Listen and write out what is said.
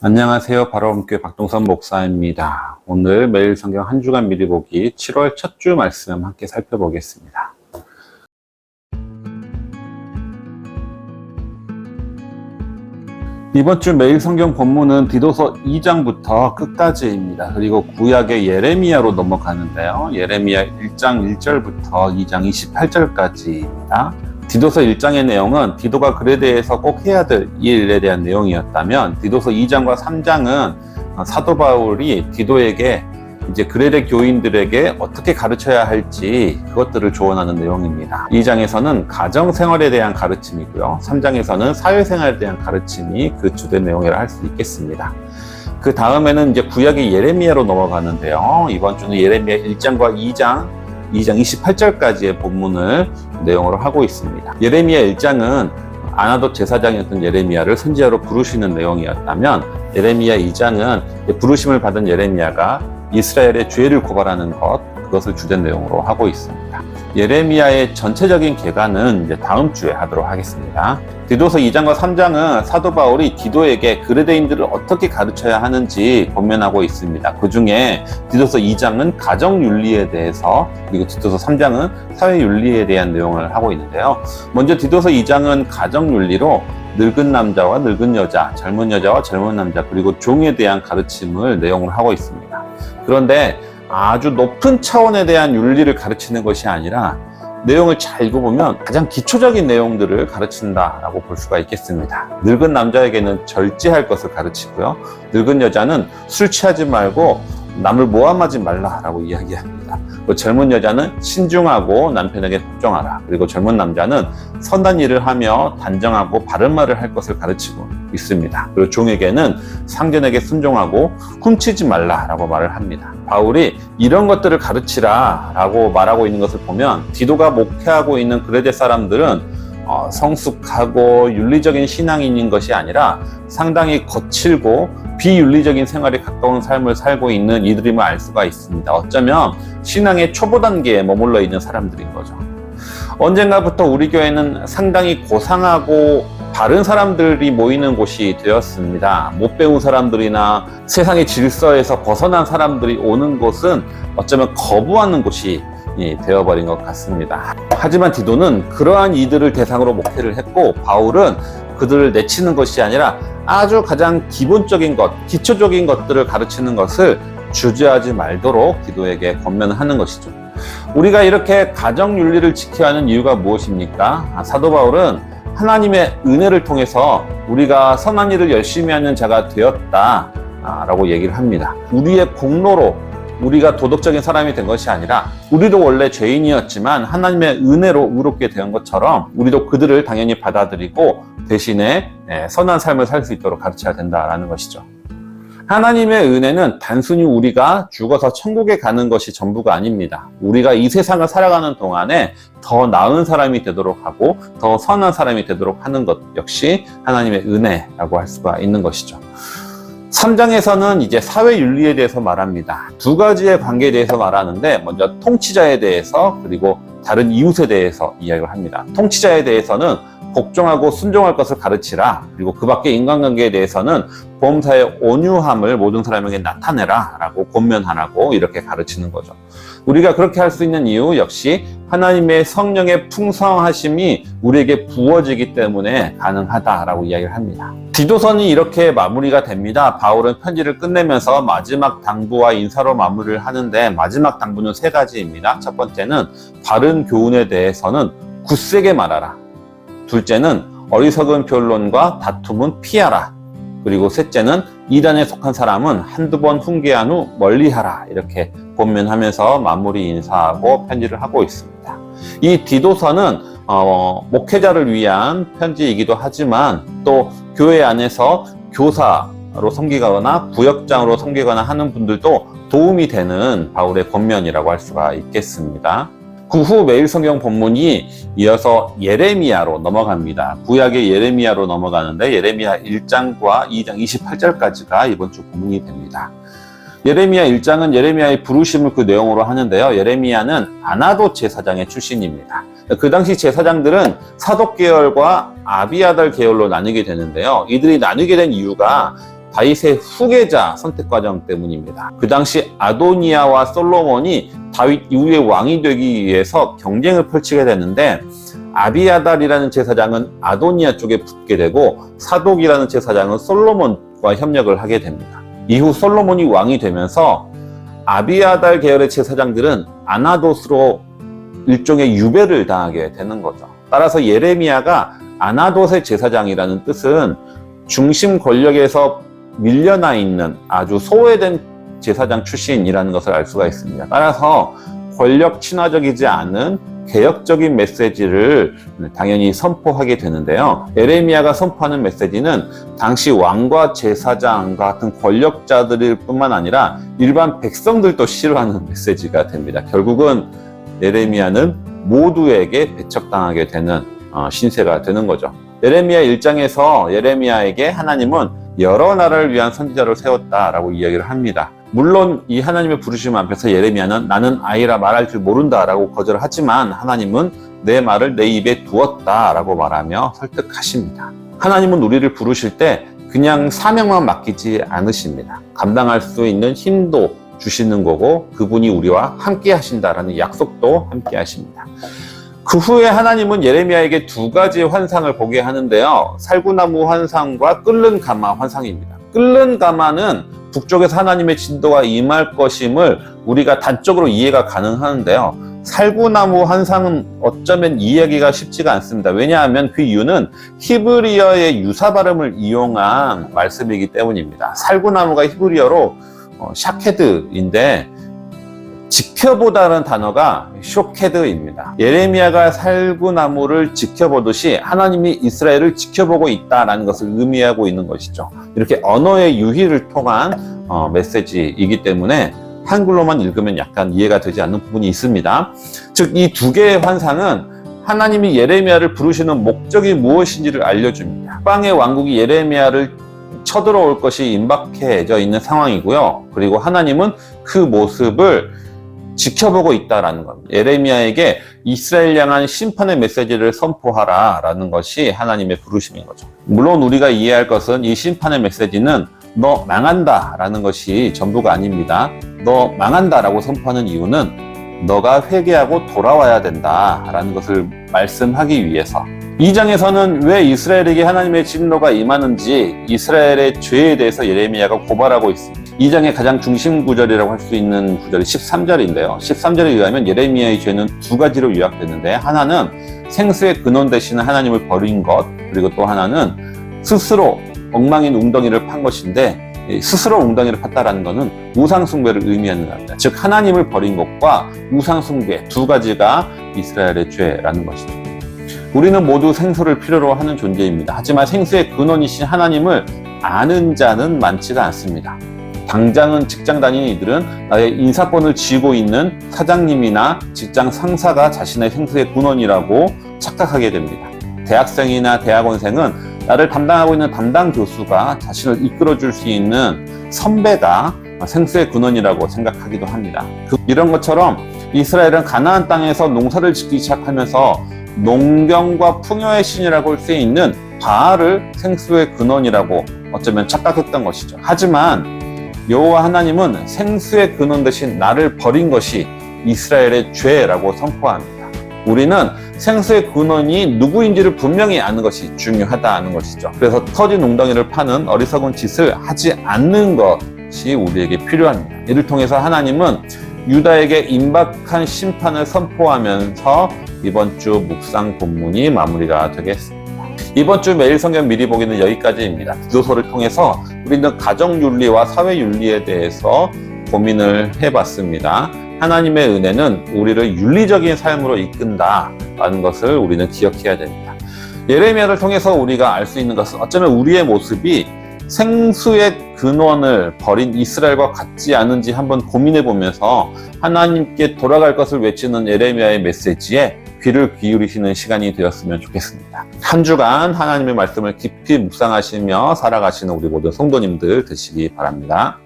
안녕하세요. 바로움교회 박동선 목사입니다. 오늘 매일 성경 한 주간 미리 보기 7월 첫 주 말씀 함께 살펴보겠습니다. 이번 주 매일 성경 본문은 디도서 2장부터 끝까지입니다. 그리고 구약의 예레미야로 넘어가는데요. 예레미야 1장 1절부터 2장 28절까지입니다. 디도서 1장의 내용은 디도가 글에 대해서 꼭 해야 될 일에 대한 내용이었다면, 디도서 2장과 3장은 사도 바울이 디도에게 이제 그레데 교인들에게 어떻게 가르쳐야 할지 그것들을 조언하는 내용입니다. 2장에서는 가정생활에 대한 가르침이고요. 3장에서는 사회생활에 대한 가르침이 그 주된 내용이라 할 수 있겠습니다. 그 다음에는 이제 구약의 예레미야로 넘어가는데요. 이번 주는 예레미야 1장과 2장 28절까지의 본문을 내용으로 하고 있습니다. 예레미야 1장은 아나돗 제사장이었던 예레미야를 선지자로 부르시는 내용이었다면, 예레미야 2장은 부르심을 받은 예레미야가 이스라엘의 죄를 고발하는 그것을 주된 내용으로 하고 있습니다. 예레미야의 전체적인 개관은 이제 다음 주에 하도록 하겠습니다. 디도서 2장과 3장은 사도 바울이 디도에게 그레데인들을 어떻게 가르쳐야 하는지 권면하고 있습니다. 그 중에 디도서 2장은 가정윤리에 대해서, 그리고 디도서 3장은 사회윤리에 대한 내용을 하고 있는데요. 먼저 디도서 2장은 가정윤리로 늙은 남자와 늙은 여자, 젊은 여자와 젊은 남자, 그리고 종에 대한 가르침을 내용을 하고 있습니다. 그런데 아주 높은 차원에 대한 윤리를 가르치는 것이 아니라 내용을 잘 읽어보면 가장 기초적인 내용들을 가르친다라고 볼 수가 있겠습니다. 늙은 남자에게는 절제할 것을 가르치고요. 늙은 여자는 술 취하지 말고 남을 모함하지 말라라고 이야기합니다. 젊은 여자는 신중하고 남편에게 복종하라. 그리고 젊은 남자는 선한 일을 하며 단정하고 바른 말을 할 것을 가르치고 있습니다. 그리고 종에게는 상전에게 순종하고 훔치지 말라라고 말을 합니다. 바울이 이런 것들을 가르치라라고 말하고 있는 것을 보면, 디도가 목회하고 있는 그레데 사람들은 성숙하고 윤리적인 신앙인인 것이 아니라 상당히 거칠고 비윤리적인 생활에 가까운 삶을 살고 있는 이들임을 알 수가 있습니다. 어쩌면 신앙의 초보 단계에 머물러 있는 사람들인 거죠. 언젠가부터 우리 교회는 상당히 고상하고 바른 사람들이 모이는 곳이 되었습니다. 못 배운 사람들이나 세상의 질서에서 벗어난 사람들이 오는 곳은 어쩌면 거부하는 곳이 되어버린 것 같습니다. 하지만 디도는 그러한 이들을 대상으로 목회를 했고, 바울은 그들을 내치는 것이 아니라 아주 가장 기본적인 것, 기초적인 것들을 가르치는 것을 주저하지 말도록 디도에게 권면하는 것이죠. 우리가 이렇게 가정윤리를 지켜야 하는 이유가 무엇입니까? 사도 바울은 하나님의 은혜를 통해서 우리가 선한 일을 열심히 하는 자가 되었다라고 얘기를 합니다. 우리의 공로로 우리가 도덕적인 사람이 된 것이 아니라, 우리도 원래 죄인이었지만 하나님의 은혜로 의롭게 된 것처럼 우리도 그들을 당연히 받아들이고 대신에 선한 삶을 살 수 있도록 가르쳐야 된다라는 것이죠. 하나님의 은혜는 단순히 우리가 죽어서 천국에 가는 것이 전부가 아닙니다. 우리가 이 세상을 살아가는 동안에 더 나은 사람이 되도록 하고 더 선한 사람이 되도록 하는 것 역시 하나님의 은혜라고 할 수가 있는 것이죠. 3장에서는 이제 사회윤리에 대해서 말합니다. 두 가지의 관계에 대해서 말하는데, 먼저 통치자에 대해서, 그리고 다른 이웃에 대해서 이야기를 합니다. 통치자에 대해서는 복종하고 순종할 것을 가르치라. 그리고 그 밖의 인간관계에 대해서는 범사의 온유함을 모든 사람에게 나타내라 라고 권면하라고 이렇게 가르치는 거죠. 우리가 그렇게 할 수 있는 이유 역시 하나님의 성령의 풍성하심이 우리에게 부어지기 때문에 가능하다라고 이야기를 합니다. 디도서는 이렇게 마무리가 됩니다. 바울은 편지를 끝내면서 마지막 당부와 인사로 마무리를 하는데, 마지막 당부는 세 가지입니다. 첫 번째는 바른 교훈에 대해서는 굳세게 말하라. 둘째는 어리석은 변론과 다툼은 피하라. 그리고 셋째는 이단에 속한 사람은 한두 번 훈계한 후 멀리하라. 이렇게 권면하면서 마무리 인사하고 편지를 하고 있습니다. 이 디도서는 목회자를 위한 편지이기도 하지만, 또 교회 안에서 교사로 섬기거나 부역장으로 섬기거나 하는 분들도 도움이 되는 바울의 권면이라고 할 수가 있겠습니다. 그 후 매일 성경 본문이 이어서 예레미야로 넘어갑니다. 구약의 예레미야로 넘어가는데, 예레미야 1장과 2장 28절까지가 이번 주 본문이 됩니다. 예레미야 1장은 예레미야의 부르심을 그 내용으로 하는데요. 예레미야는 아나돗 제사장의 출신입니다. 그 당시 제사장들은 사독 계열과 아비아달 계열로 나뉘게 되는데요. 이들이 나뉘게 된 이유가 다윗의 후계자 선택 과정 때문입니다. 그 당시 아도니아와 솔로몬이 다윗 이후의 왕이 되기 위해서 경쟁을 펼치게 되는데 아비아달이라는 제사장은 아도니아 쪽에 붙게 되고 사독이라는 제사장은 솔로몬과 협력을 하게 됩니다. 이후 솔로몬이 왕이 되면서 아비아달 계열의 제사장들은 아나돗으로 일종의 유배를 당하게 되는 거죠. 따라서 예레미야가 아나돗의 제사장이라는 뜻은 중심 권력에서 밀려나 있는 아주 소외된 제사장 출신이라는 것을 알 수가 있습니다. 따라서 권력 친화적이지 않은 개혁적인 메시지를 당연히 선포하게 되는데요. 예레미야가 선포하는 메시지는 당시 왕과 제사장과 같은 권력자들 뿐만 아니라 일반 백성들도 싫어하는 메시지가 됩니다. 결국은 예레미야는 모두에게 배척당하게 되는 신세가 되는 거죠. 예레미야 1장에서 예레미야에게 하나님은 여러 나라를 위한 선지자를 세웠다라고 이야기를 합니다. 물론 이 하나님의 부르심 앞에서 예레미야는 나는 아이라 말할 줄 모른다라고 거절하지만 하나님은 내 말을 내 입에 두었다라고 말하며 설득하십니다. 하나님은 우리를 부르실 때 그냥 사명만 맡기지 않으십니다. 감당할 수 있는 힘도 주시는 거고 그분이 우리와 함께 하신다라는 약속도 함께 하십니다. 그 후에 하나님은 예레미야에게 두 가지 환상을 보게 하는데요. 살구나무 환상과 끓는 가마 환상입니다. 끓는 가마는 북쪽에서 하나님의 진도가 임할 것임을 우리가 단적으로 이해가 가능하는데요. 살구나무 환상은 어쩌면 이해하기가 쉽지가 않습니다. 왜냐하면 그 이유는 히브리어의 유사 발음을 이용한 말씀이기 때문입니다. 살구나무가 히브리어로 샤케드인데 지켜보다는 단어가 쇼케드입니다. 예레미야가 살구나무를 지켜보듯이 하나님이 이스라엘을 지켜보고 있다는 것을 의미하고 있는 것이죠. 이렇게 언어의 유희를 통한 메시지이기 때문에 한글로만 읽으면 약간 이해가 되지 않는 부분이 있습니다. 즉, 이 두 개의 환상은 하나님이 예레미야를 부르시는 목적이 무엇인지를 알려줍니다. 빵의 왕국이 예레미야를 쳐들어올 것이 임박해져 있는 상황이고요. 그리고 하나님은 그 모습을 지켜보고 있다라는 겁니다. 예레미야에게 이스라엘 향한 심판의 메시지를 선포하라라는 것이 하나님의 부르심인 거죠. 물론 우리가 이해할 것은 이 심판의 메시지는 너 망한다라는 것이 전부가 아닙니다. 너 망한다라고 선포하는 이유는 너가 회개하고 돌아와야 된다라는 것을 말씀하기 위해서. 2장에서는 왜 이스라엘에게 하나님의 진노가 임하는지 이스라엘의 죄에 대해서 예레미야가 고발하고 있습니다. 2장의 가장 중심 구절이라고 할 수 있는 구절이 13절인데요. 13절에 의하면 예레미야의 죄는 두 가지로 요약되는데 하나는 생수의 근원 되시는 하나님을 버린 것, 그리고 또 하나는 스스로 엉망인 웅덩이를 판 것인데 스스로 웅덩이를 팠다라는 것은 우상숭배를 의미하는 겁니다. 즉 하나님을 버린 것과 우상숭배 두 가지가 이스라엘의 죄라는 것이죠. 우리는 모두 생수를 필요로 하는 존재입니다. 하지만 생수의 근원이신 하나님을 아는 자는 많지가 않습니다. 당장은 직장 다니는 이들은 나의 인사권을 쥐고 있는 사장님이나 직장 상사가 자신의 생수의 근원이라고 착각하게 됩니다. 대학생이나 대학원생은 나를 담당하고 있는 담당 교수가 자신을 이끌어줄 수 있는 선배가 생수의 근원이라고 생각하기도 합니다. 이런 것처럼 이스라엘은 가나안 땅에서 농사를 짓기 시작하면서 농경과 풍요의 신이라고 할 수 있는 바알을 생수의 근원이라고 어쩌면 착각했던 것이죠. 하지만 여호와 하나님은 생수의 근원 대신 나를 버린 것이 이스라엘의 죄라고 선포합니다. 우리는 생수의 근원이 누구인지를 분명히 아는 것이 중요하다는 것이죠. 그래서 터진 웅덩이를 파는 어리석은 짓을 하지 않는 것이 우리에게 필요합니다. 이를 통해서 하나님은 유다에게 임박한 심판을 선포하면서 이번 주 묵상 본문이 마무리가 되겠습니다. 이번 주 매일 성경 미리 보기는 여기까지입니다. 디도서를 통해서 우리는 가정윤리와 사회윤리에 대해서 고민을 해봤습니다. 하나님의 은혜는 우리를 윤리적인 삶으로 이끈다라는 것을 우리는 기억해야 됩니다. 예레미야를 통해서 우리가 알 수 있는 것은 어쩌면 우리의 모습이 생수의 근원을 버린 이스라엘과 같지 않은지 한번 고민해 보면서 하나님께 돌아갈 것을 외치는 예레미야의 메시지에 귀를 기울이시는 시간이 되었으면 좋겠습니다. 한 주간 하나님의 말씀을 깊이 묵상하시며 살아가시는 우리 모든 성도님들 되시기 바랍니다.